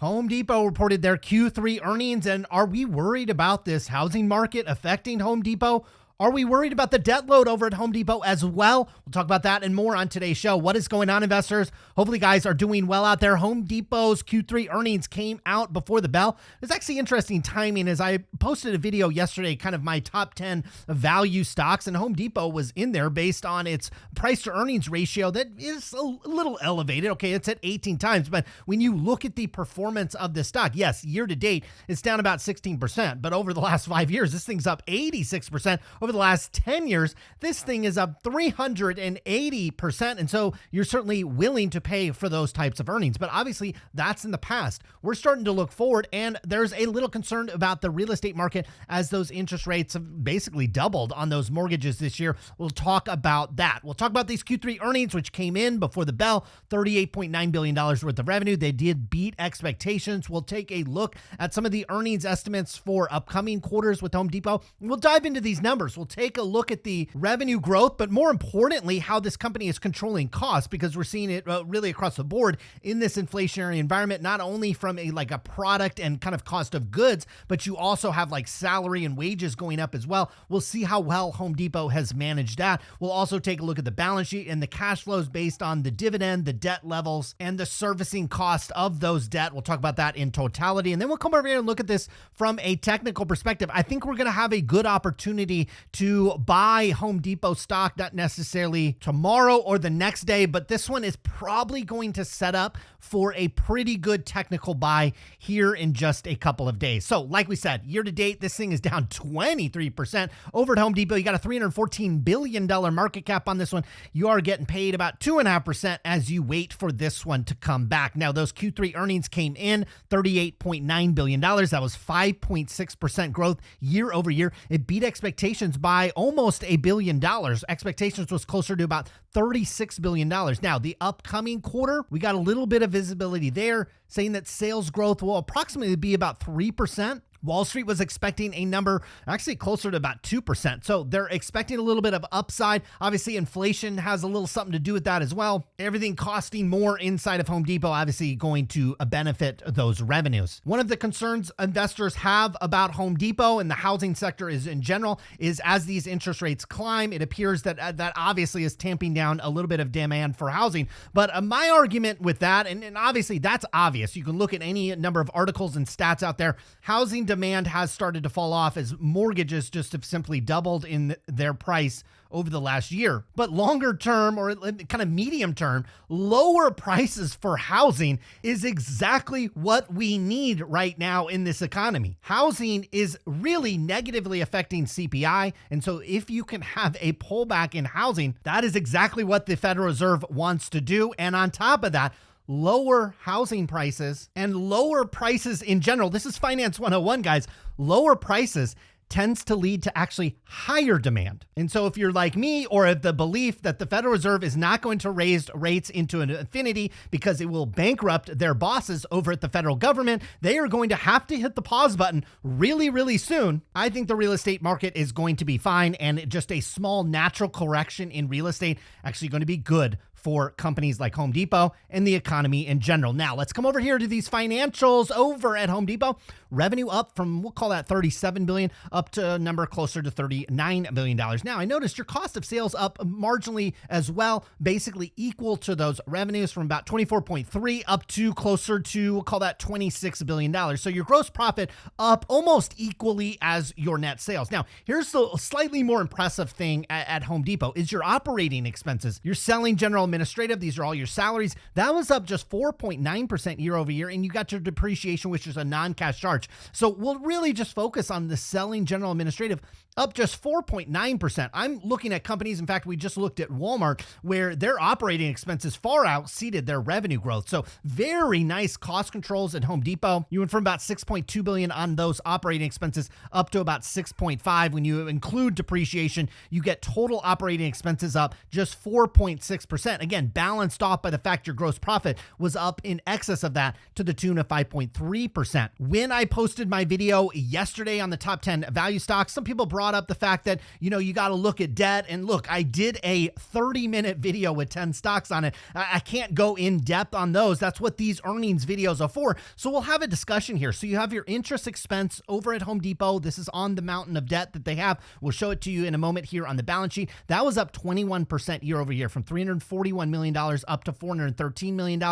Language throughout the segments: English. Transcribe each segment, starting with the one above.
Home Depot reported their Q3 earnings, and are we worried about this housing market affecting Home Depot? Are we worried about the debt load over at Home Depot as well? We'll talk about that and more on today's show. What is going on, investors? Hopefully, guys are doing well out there. Home Depot's Q3 earnings came out before the bell. It's actually interesting timing as I posted a video yesterday, kind of my top 10 value stocks, and Home Depot was in there based on its price to earnings ratio that is a little elevated. Okay, it's at 18 times, but when you look at the performance of the stock, yes, year to date, it's down about 16%, but over the last 5 years, this thing's up 86%. Over the last 10 years, this thing is up 380%. And so you're certainly willing to pay for those types of earnings. But obviously, that's in the past. We're starting to look forward, and there's a little concern about the real estate market as those interest rates have basically doubled on those mortgages this year. We'll talk about that. We'll talk about these Q3 earnings, which came in before the bell, $38.9 billion worth of revenue. They did beat expectations. We'll take a look at some of the earnings estimates for upcoming quarters with Home Depot. We'll dive into these numbers. We'll take a look at the revenue growth, but more importantly, how this company is controlling costs, because we're seeing it really across the board in this inflationary environment, not only from a product and kind of cost of goods, but you also have like salary and wages going up as well. We'll see how well Home Depot has managed that. We'll also take a look at the balance sheet and the cash flows based on the dividend, the debt levels, and the servicing cost of those debt. We'll talk about that in totality. And then we'll come over here and look at this from a technical perspective. I think we're going to have a good opportunity to buy Home Depot stock, not necessarily tomorrow or the next day, but this one is probably going to set up for a pretty good technical buy here in just a couple of days. So like we said, year to date, this thing is down 23%. Over at Home Depot, you got a $314 billion market cap on this one. You are getting paid about 2.5% as you wait for this one to come back. Now, those Q3 earnings came in $38.9 billion. That was 5.6% growth year over year. It beat expectations by almost $1 billion. Expectations was closer to about $36 billion. Now, the upcoming quarter, we got a little bit of visibility there, saying that sales growth will approximately be about 3%. Wall Street was expecting a number actually closer to about 2%. So they're expecting a little bit of upside. Obviously, inflation has a little something to do with that as well. Everything costing more inside of Home Depot, obviously going to benefit those revenues. One of the concerns investors have about Home Depot and the housing sector is in general is as these interest rates climb, it appears that that obviously is tamping down a little bit of demand for housing. But my argument with that, and obviously that's obvious. You can look at any number of articles and stats out there. Housing demand has started to fall off as mortgages just have simply doubled in their price over the last year. But longer term, or kind of medium term, lower prices for housing is exactly what we need right now in this economy. Housing is really negatively affecting CPI. And so if you can have a pullback in housing, that is exactly what the Federal Reserve wants to do. And on top of that, lower housing prices and lower prices in general. This is Finance 101, guys. Lower prices tends to lead to actually higher demand. And so if you're like me, or of the belief that the Federal Reserve is not going to raise rates into an infinity because it will bankrupt their bosses over at the federal government, they are going to have to hit the pause button really, really soon. I think the real estate market is going to be fine, and just a small natural correction in real estate actually going to be good for companies like Home Depot and the economy in general. Now, let's come over here to these financials over at Home Depot. Revenue up from, we'll call that $37 billion, up to a number closer to $39 billion. Now, I noticed your cost of sales up marginally as well, basically equal to those revenues from about 24.3 up to closer to, we'll call that $26 billion. So your gross profit up almost equally as your net sales. Now, here's the slightly more impressive thing at Home Depot is your operating expenses. Your selling, general, administrative, these are all your salaries. That was up just 4.9% year over year. And you got your depreciation, which is a non-cash charge. So we'll really just focus on the selling, general, administrative, up just 4.9%. I'm looking at companies. In fact, we just looked at Walmart, where their operating expenses far exceeded their revenue growth. So very nice cost controls at Home Depot. You went from about 6.2 billion on those operating expenses up to about 6.5. When you include depreciation, you get total operating expenses up just 4.6%. 5%. Again, balanced off by the fact your gross profit was up in excess of that to the tune of 5.3%. When I posted my video yesterday on the top 10 value stocks, some people brought up the fact that, you got to look at debt. And look, I did a 30-minute video with 10 stocks on it. I can't go in depth on those. That's what these earnings videos are for. So we'll have a discussion here. So you have your interest expense over at Home Depot. This is on the mountain of debt that they have. We'll show it to you in a moment here on the balance sheet. That was up 21% year over year from $341 million up to $413 million.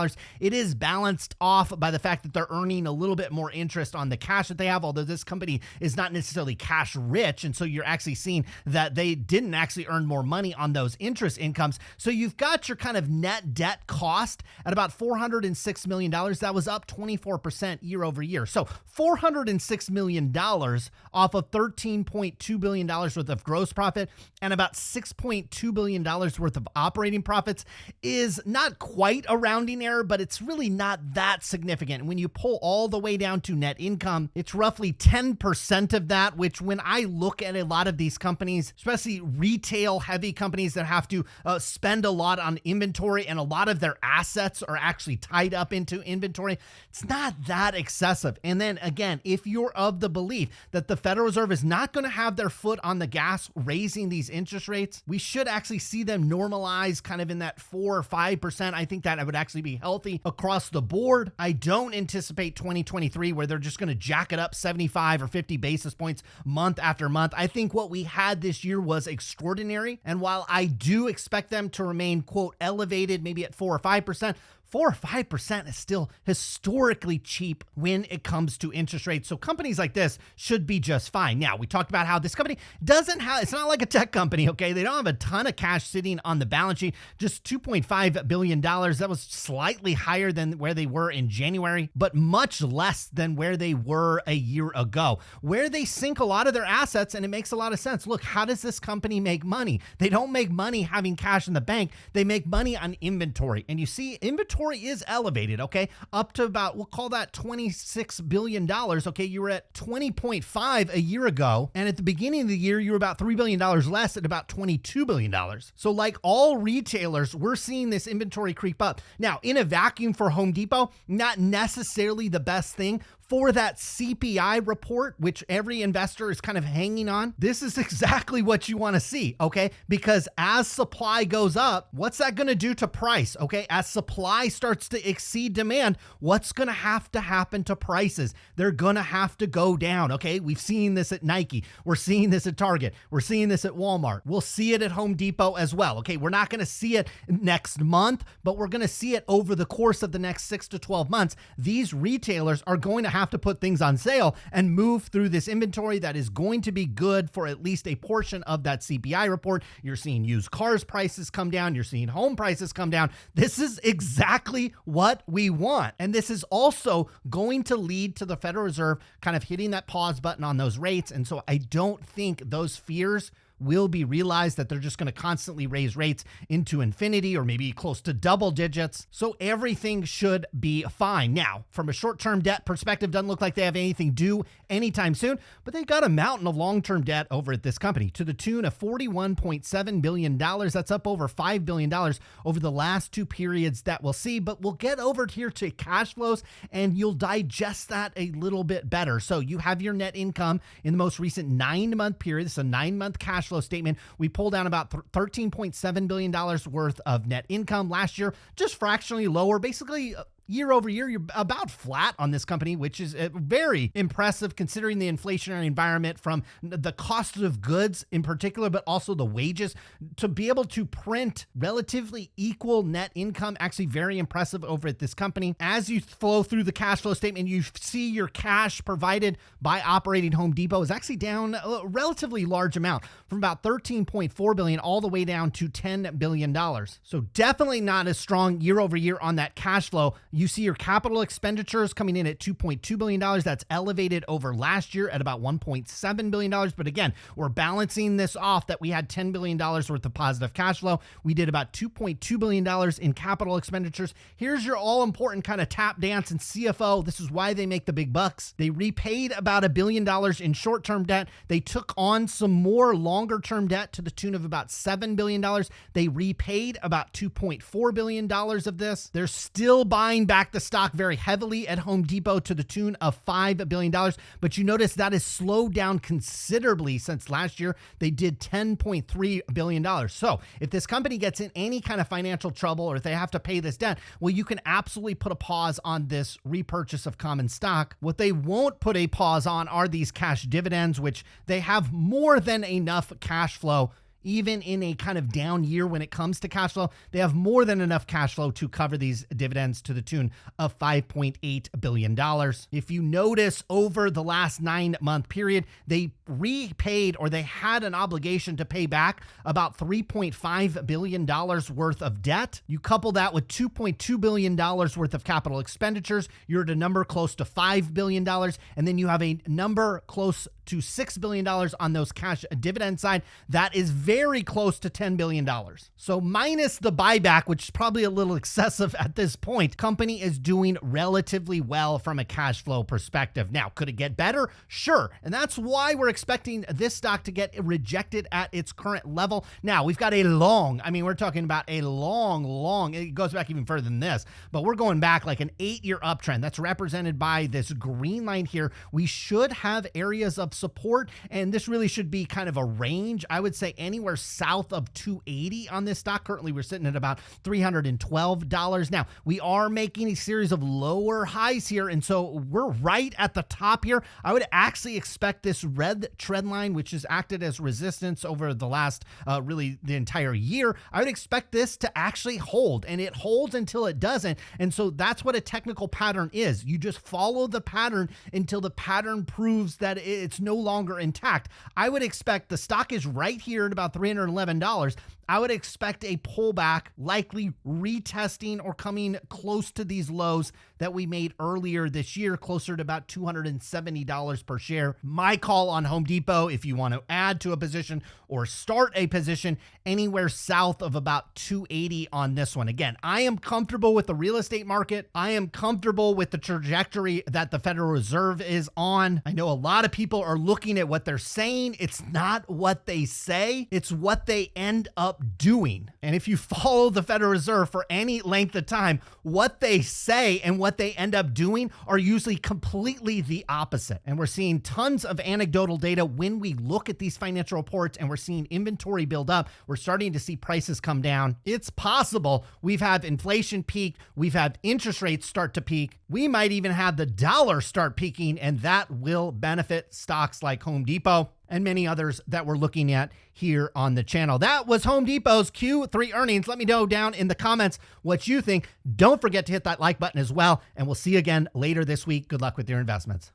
It is balanced off by the fact that they're earning a little bit more interest on the cash that they have, although this company is not necessarily cash rich. And so you're actually seeing that they didn't actually earn more money on those interest incomes. So you've got your kind of net debt cost at about $406 million. That was up 24% year over year. So $406 million off of $13.2 billion worth of gross profit and about $6.2 billion worth of operating profits is not quite a rounding error, but it's really not that significant. When you pull all the way down to net income, it's roughly 10% of that, which when I look at a lot of these companies, especially retail heavy companies that have to spend a lot on inventory and a lot of their assets are actually tied up into inventory, it's not that excessive. And then again, if you're of the belief that the Federal Reserve is not going to have their foot on the gas raising these interest rates, we should actually see them normalize kind of in that 4 or 5%. I think that would actually be healthy across the board. I don't anticipate 2023 where they're just going to jack it up 75 or 50 basis points month after month. I think what we had this year was extraordinary. And while I do expect them to remain, quote, elevated, maybe at 4 or 5%, 4 or 5% is still historically cheap when it comes to interest rates. So companies like this should be just fine. Now, we talked about how this company doesn't have, it's not like a tech company, okay? They don't have a ton of cash sitting on the balance sheet, just $2.5 billion. That was slightly higher than where they were in January, but much less than where they were a year ago, where they sink a lot of their assets, and it makes a lot of sense. Look, how does this company make money? They don't make money having cash in the bank. They make money on inventory. And you see, inventory is elevated, okay? Up to about, we'll call that $26 billion, okay? You were at 20.5 a year ago, and at the beginning of the year, you were about $3 billion less at about $22 billion. So like all retailers, we're seeing this inventory creep up. Now, in a vacuum for Home Depot, not necessarily the best thing for that CPI report, which every investor is kind of hanging on. This is exactly what you want to see, okay? Because as supply goes up, what's that going to do to price, okay? As supply starts to exceed demand, what's going to happen to prices? They're going to have to go down, okay? We've seen this at Nike. We're seeing this at Target. We're seeing this at Walmart. We'll see it at Home Depot as well, okay? We're not going to see it next month, but we're going to see it over the course of the next 6 to 12 months. These retailers are going to have to put things on sale and move through this inventory that is going to be good for at least a portion of that CPI report. You're seeing used cars prices come down. You're seeing home prices come down. This is exactly what we want. And this is also going to lead to the Federal Reserve kind of hitting that pause button on those rates. And so I don't think those fears will be realized, that they're just going to constantly raise rates into infinity or maybe close to double digits. So everything should be fine. Now, from a short-term debt perspective, doesn't look like they have anything due anytime soon, but they've got a mountain of long-term debt over at this company to the tune of $41.7 billion. That's up over $5 billion over the last two periods that we'll see, but we'll get over here to cash flows and you'll digest that a little bit better. So you have your net income in the most recent 9-month period. It's a 9-month cash flow statement. We pulled down about $13.7 billion worth of net income last year, just fractionally lower, basically year over year, you're about flat on this company, which is very impressive considering the inflationary environment from the cost of goods in particular, but also the wages. To be able to print relatively equal net income, actually very impressive over at this company. As you flow through the cash flow statement, you see your cash provided by operating Home Depot is actually down a relatively large amount from about $13.4 billion all the way down to $10 billion. So definitely not as strong year over year on that cash flow. You see your capital expenditures coming in at $2.2 billion. That's elevated over last year at about $1.7 billion. But again, we're balancing this off that we had $10 billion worth of positive cash flow. We did about $2.2 billion in capital expenditures. Here's your all-important kind of tap dance and CFO. This is why they make the big bucks. They repaid about $1 billion in short-term debt. They took on some more longer-term debt to the tune of about $7 billion. They repaid about $2.4 billion of this. They're still buying back the stock very heavily at Home Depot to the tune of $5 billion. But you notice that has slowed down considerably since last year. They did $10.3 billion. So if this company gets in any kind of financial trouble or if they have to pay this debt, well, you can absolutely put a pause on this repurchase of common stock. What they won't put a pause on are these cash dividends, which they have more than enough cash flow. Even in a kind of down year when it comes to cash flow, they have more than enough cash flow to cover these dividends to the tune of $5.8 billion. If you notice, over the last 9-month period, they repaid, or they had an obligation to pay back, about $3.5 billion worth of debt. You couple that with $2.2 billion worth of capital expenditures, you're at a number close to $5 billion. And then you have a number close to $6 billion on those cash dividend side. That is very close to $10 billion. So minus the buyback, which is probably a little excessive at this point, company is doing relatively well from a cash flow perspective. Now, could it get better? Sure. And that's why we're expecting this stock to get rejected at its current level. Now, we've got we're talking about a long, it goes back even further than this, but we're going back like an 8-year uptrend. That's represented by this green line here. We should have areas of support, and this really should be kind of a range. I would say anywhere south of 280 on this stock. Currently, we're sitting at about $312. Now, we are making a series of lower highs here, and so we're right at the top here. I would actually expect this red trend line, which has acted as resistance over the last really the entire year, I would expect this to actually hold, and it holds until it doesn't. And so that's what a technical pattern is. You just follow the pattern until the pattern proves that it's no longer intact. I would expect the stock is right here at about $311. I would expect a pullback, likely retesting or coming close to these lows that we made earlier this year, closer to about $270 per share. My call on Home Depot, if you want to add to a position or start a position, anywhere south of about 280 on this one. Again, I am comfortable with the real estate market. I am comfortable with the trajectory that the Federal Reserve is on. I know a lot of people are looking at what they're saying. It's not what they say. It's what they end up doing. And if you follow the Federal Reserve for any length of time, what they say and what they end up doing are usually completely the opposite. And we're seeing tons of anecdotal data when we look at these financial reports, and we're seeing inventory build up. We're starting to see prices come down. It's possible we've had inflation peak. We've had interest rates start to peak. We might even have the dollar start peaking, and that will benefit stocks like Home Depot and many others that we're looking at here on the channel. That was Home Depot's Q3 earnings. Let me know down in the comments what you think. Don't forget to hit that like button as well, and we'll see you again later this week. Good luck with your investments.